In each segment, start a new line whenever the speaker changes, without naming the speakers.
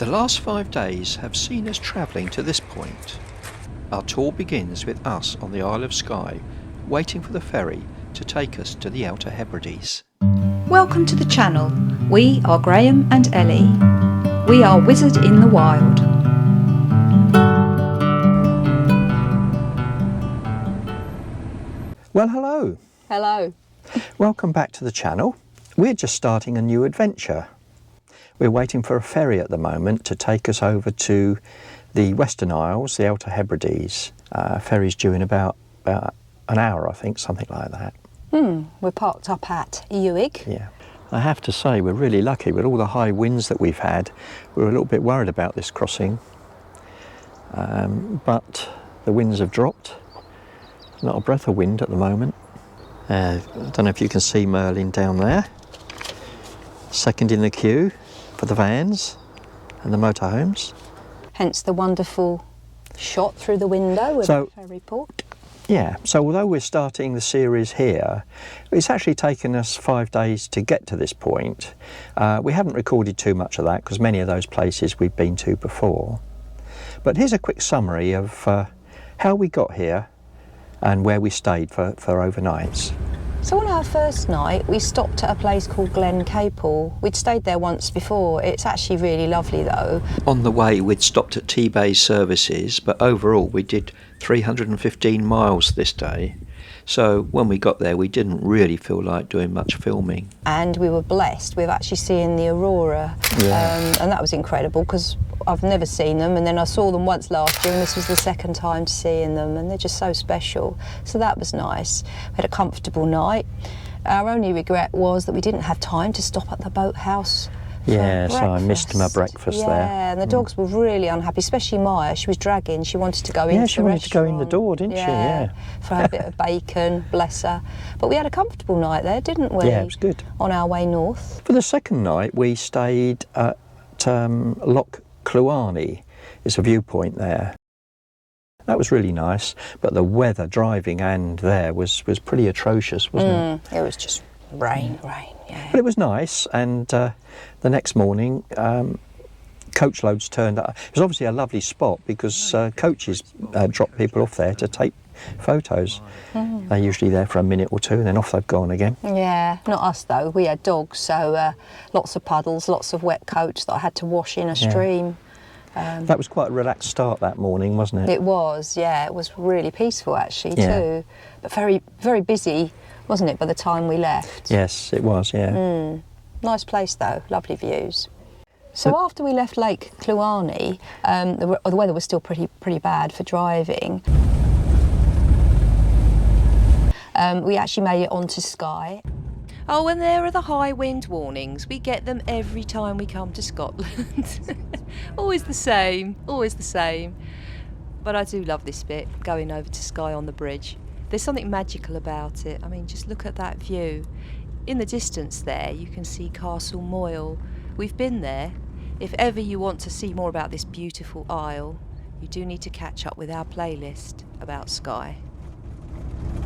The last 5 days have seen us travelling to this point. Our tour begins with us on the Isle of Skye, waiting for the ferry to take us to the Outer Hebrides.
Welcome to the channel. We are Graham and Ellie. We are Wizard in the Wild.
Well, hello.
Hello.
Welcome back to the channel. We're just starting a new adventure. We're waiting for a ferry at the moment to take us over to the Western Isles, the Outer Hebrides. Ferry's due in about an hour, I think, something like that.
We're parked up at Uig.
Yeah. I have to say, we're really lucky with all the high winds that we've had. We were a little bit worried about this crossing, but the winds have dropped. Not a breath of wind at the moment. I don't know if you can see Merlin down there. Second in the queue for the vans and the motorhomes.
Hence the wonderful shot through the window of the ferry port.
Yeah, so although we're starting the series here, it's actually taken us 5 days to get to this point. We haven't recorded too much of that because many of those places we've been to before. But here's a quick summary of how we got here and where we stayed for overnights.
So on our first night, we stopped at a place called Glen Capel. We'd stayed there once before. It's actually really lovely though.
On the way, we'd stopped at T-Bay services, but overall we did 315 miles this day. So when we got there, we didn't really feel like doing much filming.
And we were blessed with actually seeing the aurora.
Yeah.
And that was incredible because I've never seen them, and then I saw them once last year and this was the second time seeing them, and they're just so special. So that was nice. We had a comfortable night. Our only regret was that we didn't have time to stop at the boathouse.
Yeah, so I missed my breakfast there.
Yeah, and the dogs were really unhappy, especially Maya. She was dragging, she wanted to go into the restaurant.
Yeah, she wanted to go in the door, didn't she? Yeah.
For a bit of bacon, bless her. But we had a comfortable night there, didn't we?
Yeah, it was good.
On our way north.
For the second night, we stayed at Loch Cluanie. It's a viewpoint there. That was really nice, but the weather driving and there was pretty atrocious, wasn't it?
It was just rain, yeah.
But it was nice, and the next morning, coach loads turned up. It was obviously a lovely spot because coaches drop people off there to take photos. They're usually there for a minute or two and then off they've gone again.
Yeah, not us though. We had dogs, so lots of puddles, lots of wet coach that I had to wash in a stream.
That was quite a relaxed start that morning, wasn't it?
It was, yeah. It was really peaceful actually too. But very, very busy, wasn't it, by the time we left?
Yes, it was, yeah.
Nice place though, lovely views. So after we left Lake Cluanie, the weather was still pretty bad for driving. We actually made it onto Skye.
Oh, and there are the high wind warnings. We get them every time we come to Scotland. Always the same, always the same. But I do love this bit, going over to Skye on the bridge. There's something magical about it. I mean, just look at that view. In the distance there, you can see Castle Moyle. We've been there. If ever you want to see more about this beautiful isle, you do need to catch up with our playlist about Skye.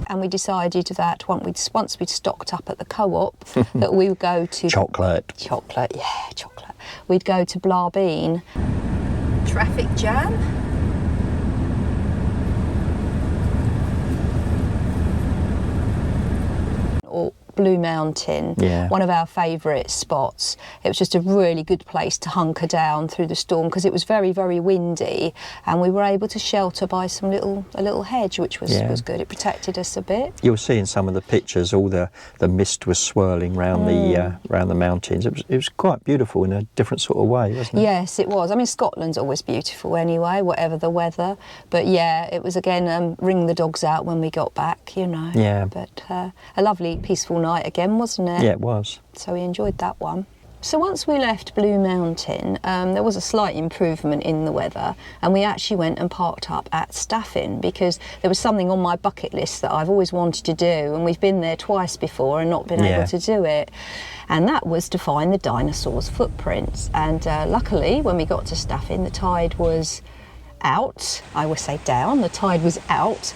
And we decided that once we'd stocked up at the co-op, that we would go to...
Chocolate,
yeah, chocolate. We'd go to Blarbeen. Traffic jam. Or Blue Mountain, one of our favourite spots. It was just a really good place to hunker down through the storm because it was very, very windy, and we were able to shelter by a little hedge, which was good. It protected us a bit.
You were seeing some of the pictures, all the mist was swirling round the mountains. It was quite beautiful in a different sort of way, wasn't it?
Yes, it was. I mean, Scotland's always beautiful anyway, whatever the weather. But yeah, it was again ring the dogs out when we got back, you know.
Yeah.
But a lovely, peaceful night again, wasn't it?
Yeah, it was.
So we enjoyed that one. So once we left Blue Mountain, there was a slight improvement in the weather, and we actually went and parked up at Staffin because there was something on my bucket list that I've always wanted to do, and we've been there twice before and not been able to do it. And that was to find the dinosaurs' footprints. And luckily, when we got to Staffin, the tide was out. I would say down, the tide was out.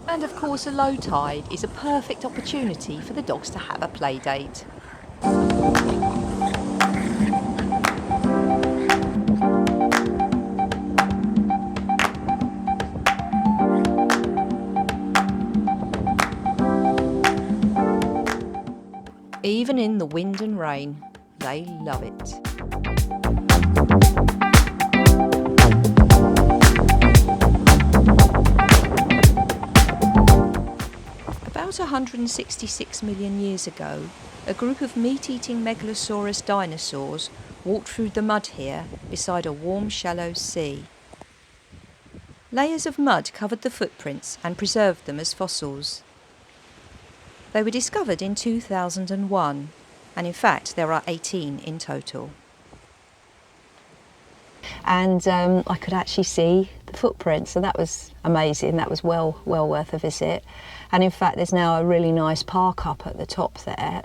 And of course, a low tide is a perfect opportunity for the dogs to have a play date.
even in the wind and rain. They love it. About 166 million years ago, a group of meat-eating megalosaurus dinosaurs walked through the mud here beside a warm, shallow sea. Layers of mud covered the footprints and preserved them as fossils. They were discovered in 2001, and in fact there are 18 in total.
And I could actually see the footprints, so that was amazing. That was well worth a visit. And in fact, there's now a really nice park up at the top there,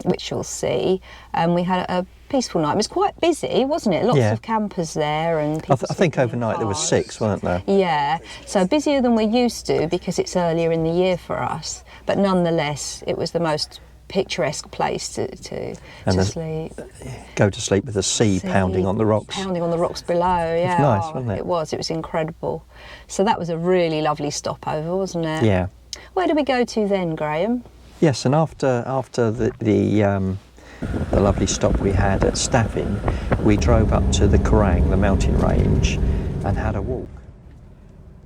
which you'll see. We had a peaceful night. It was quite busy, wasn't it? Lots of campers there, and people
I think overnight there was 6, weren't there?
Yeah, so busier than we're used to because it's earlier in the year for us. But nonetheless, it was the most picturesque place to sleep.
Go to sleep with the sea pounding on the rocks.
Pounding on the rocks below, yeah.
It's nice, wasn't it?
It was incredible. So that was a really lovely stopover, wasn't it?
Yeah.
Where did we go to then, Graham?
Yes, and after the lovely stop we had at Staffin, we drove up to the Quiraing, the mountain range, and had a walk.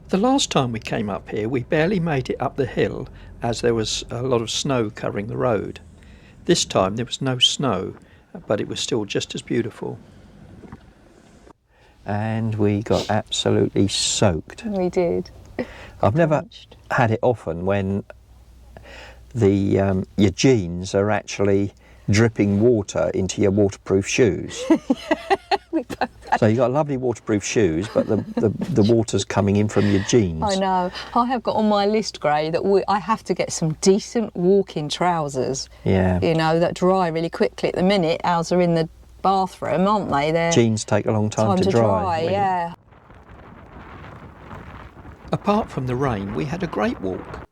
The last time we came up here, we barely made it up the hill as there was a lot of snow covering the road. This time there was no snow, but it was still just as beautiful. And we got absolutely soaked.
We did.
I've never had it often when your jeans are actually dripping water into your waterproof shoes. So you've got lovely waterproof shoes, but the water's coming in from your jeans.
I know. I have got on my list, Gray, that I have to get some decent walking trousers.
Yeah.
You know, that dry really quickly. At the minute, ours are in the bathroom, aren't they?
Jeans take a long time to dry.
Yeah.
Apart from the rain, we had a great walk.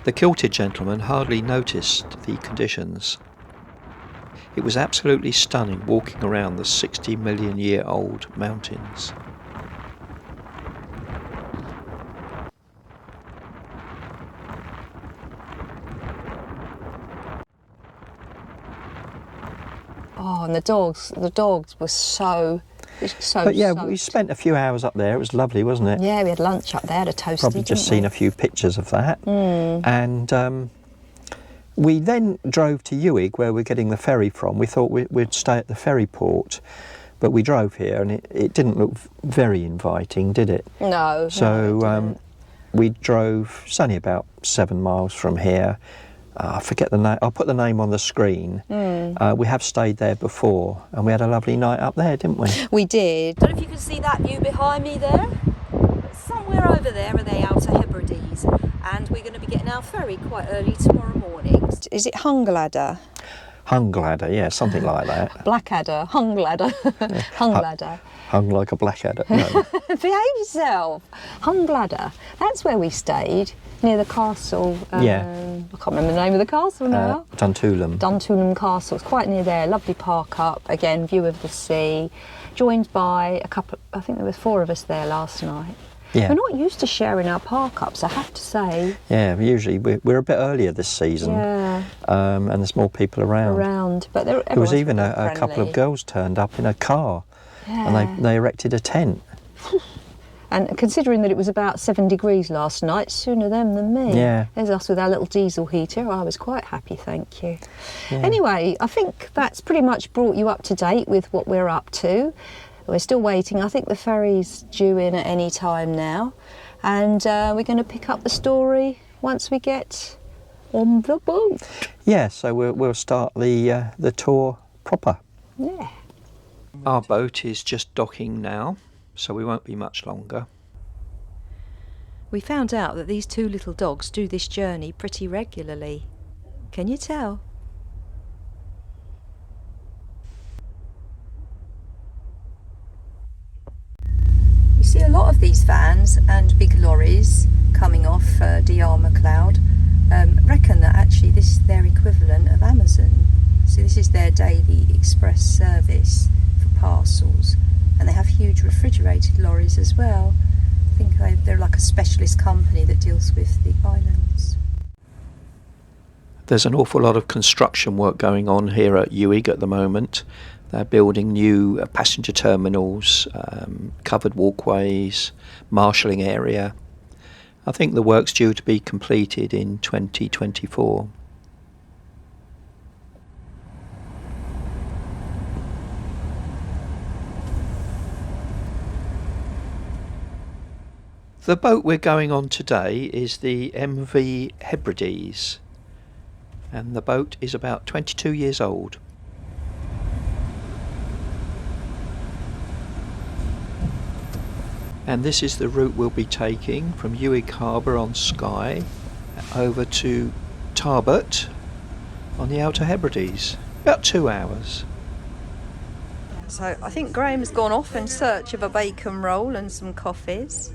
The kilted gentleman hardly noticed the conditions. It was absolutely stunning walking around the 60 million year old mountains.
Oh, and the dogs were so
But yeah, we spent a few hours up there. It was lovely, wasn't it?
Yeah, we had lunch up there, had a toasty.
Probably just seen a few pictures of that. And we then drove to Uig, where we're getting the ferry from. We thought we'd stay at the ferry port, but we drove here and it didn't look very inviting, did it?
No.
So we drove, it's only about 7 miles from here. I forget the name. I'll put the name on the screen. We have stayed there before, and we had a lovely night up there, didn't we?
We did.
I don't know if you can see that view behind me there. But somewhere over there are the Outer Hebrides, and we're going to be getting our ferry quite early tomorrow morning.
Is it Hunglader?
Hunglader, yeah, something like that.
Blackadder, Hunglader, Hunglader.
Hung like a blackadder. No.
Behave yourself. Hunglader. That's where we stayed, near the castle.
Yeah.
I can't remember the name of the castle now.
Duntulum
Castle. It's quite near there. Lovely park up. Again, view of the sea. Joined by a couple. I think there was 4 of us there last night.
Yeah.
We're not used to sharing our park ups, I have to say.
Yeah, usually we're a bit earlier this season.
Yeah.
And there's more people around.
But
there was even a couple of girls turned up in a car.
Yeah.
And they erected a tent.
And considering that it was about 7 degrees last night, sooner them than me.
Yeah.
There's us with our little diesel heater. I was quite happy, thank you.
Yeah.
Anyway, I think that's pretty much brought you up to date with what we're up to. We're still waiting. I think the ferry's due in at any time now. And we're going to pick up the story once we get on the boat.
Yeah, so we'll start the tour proper.
Yeah.
Our boat is just docking now, so we won't be much longer.
We found out that these 2 little dogs do this journey pretty regularly. Can you tell? You see a lot of these vans and big lorries coming off McLeod. Reckon that actually this is their equivalent of Amazon. So this is their daily express service for parcels, and they have huge refrigerated lorries as well. I think they're like a specialist company that deals with the islands.
There's an awful lot of construction work going on here at UIG at the moment. They're building new passenger terminals, covered walkways, marshalling area. I think the work's due to be completed in 2024. The boat we're going on today is the MV Hebrides, and the boat is about 22 years old. And this is the route we'll be taking from UIG Harbour on Skye over to Tarbert on the Outer Hebrides. About 2 hours.
So I think Graham's gone off in search of a bacon roll and some coffees.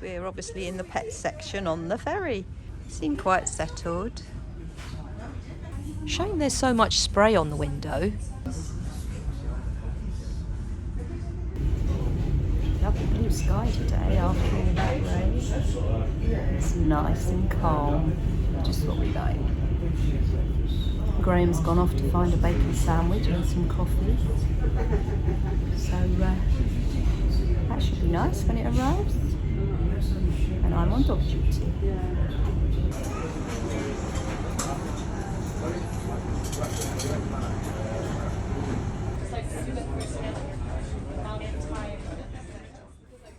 We're obviously in the pet section on the ferry. Seem quite settled.
Shame there's so much spray on the window.
Lovely blue sky today after all that rain. It's nice and calm, just what we like. Graham's gone off to find a bacon sandwich and some coffee. So that should be nice when it arrives. And I'm on dog duty.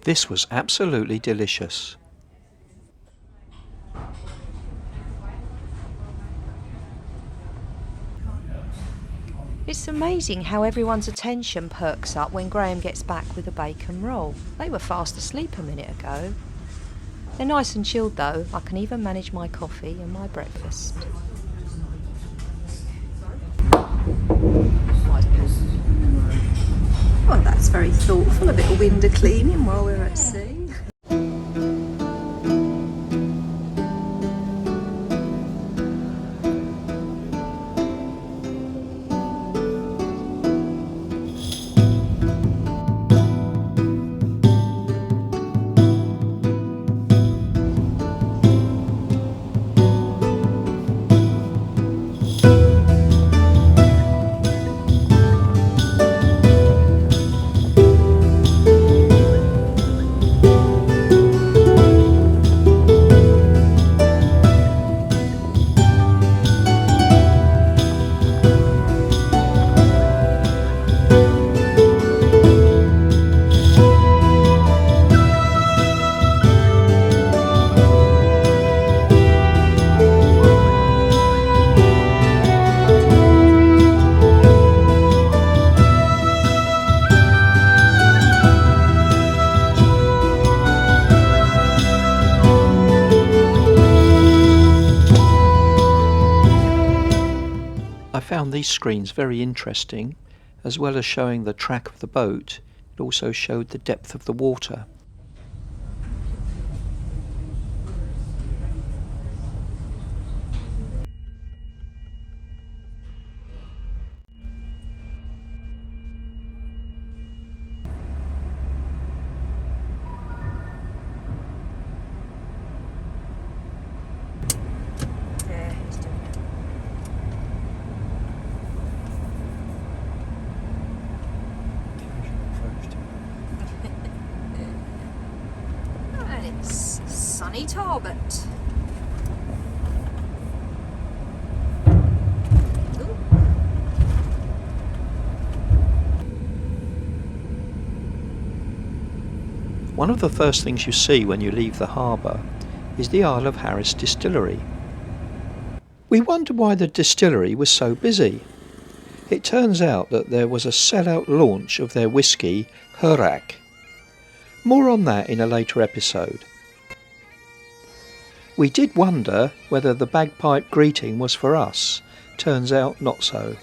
This was absolutely delicious.
It's amazing how everyone's attention perks up when Graham gets back with a bacon roll. They were fast asleep a minute ago. They're nice and chilled though. I can even manage my coffee and my breakfast.
Well, that's very thoughtful, a bit of window cleaning while we're at sea.
I found these screens very interesting. As well as showing the track of the boat, it also showed the depth of the water.
Sunny Tarbert.
One of the first things you see when you leave the harbour is the Isle of Harris distillery. We wondered why the distillery was so busy. It turns out that there was a sell-out launch of their whisky, HYSICS. More on that in a later episode. We did wonder whether the bagpipe greeting was for us. Turns out not so.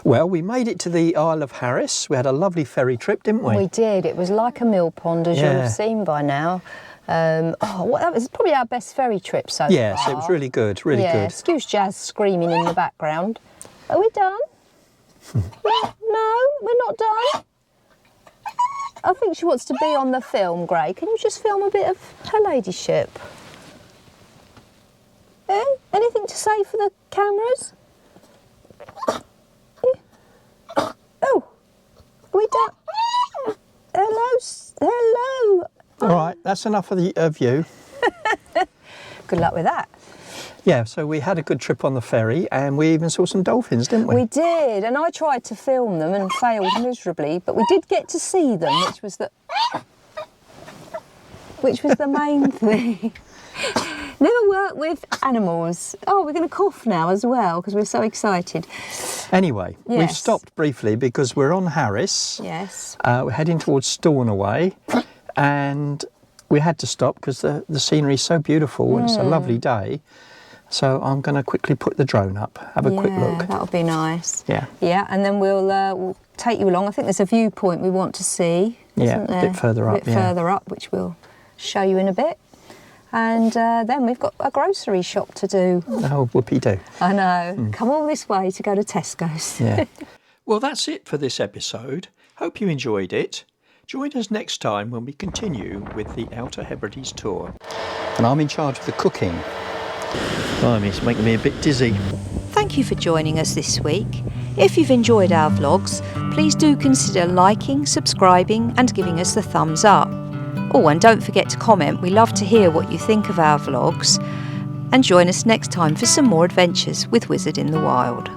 Well, we made it to the Isle of Harris. We had a lovely ferry trip, didn't we?
We did. It was like a mill pond, as you'll have seen by now. That was probably our best ferry trip so far.
Yes, it was really good, really good.
Excuse Jazz screaming in the background. Are we done? No, we're not done. I think she wants to be on the film, Gray. Can you just film a bit of her ladyship? Eh? Anything to say for the cameras? Oh, we don't. Hello.
All right, that's enough of you.
Good luck with that.
Yeah, so we had a good trip on the ferry and we even saw some dolphins, didn't we?
We did, and I tried to film them and failed miserably, but we did get to see them, which was the main thing. Never worked with animals. Oh, we're going to cough now as well because we're so excited.
Anyway,
Yes.
we've stopped briefly because we're on Harris.
Yes.
We're heading towards Stornoway and we had to stop because the scenery is so beautiful and it's a lovely day. So I'm going to quickly put the drone up, have a quick look.
Yeah, that'll be nice.
Yeah.
Yeah, and then we'll take you along. I think there's a viewpoint we want to see.
Yeah,
isn't
a
there?
bit further up,
A bit further up, which we'll show you in a bit. And then we've got a grocery shop to do.
Oh, whoopee-doo.
I know. Come all this way to go to Tesco's.
Yeah. Well, that's it for this episode. Hope you enjoyed it. Join us next time when we continue with the Outer Hebrides tour. And I'm in charge of the cooking. Blimey, it's making me a bit dizzy.
Thank you for joining us this week. If you've enjoyed our vlogs, please do consider liking, subscribing and giving us the thumbs up. Oh, and don't forget to comment. We love to hear what you think of our vlogs. And join us next time for some more adventures with Wizard in the Wild.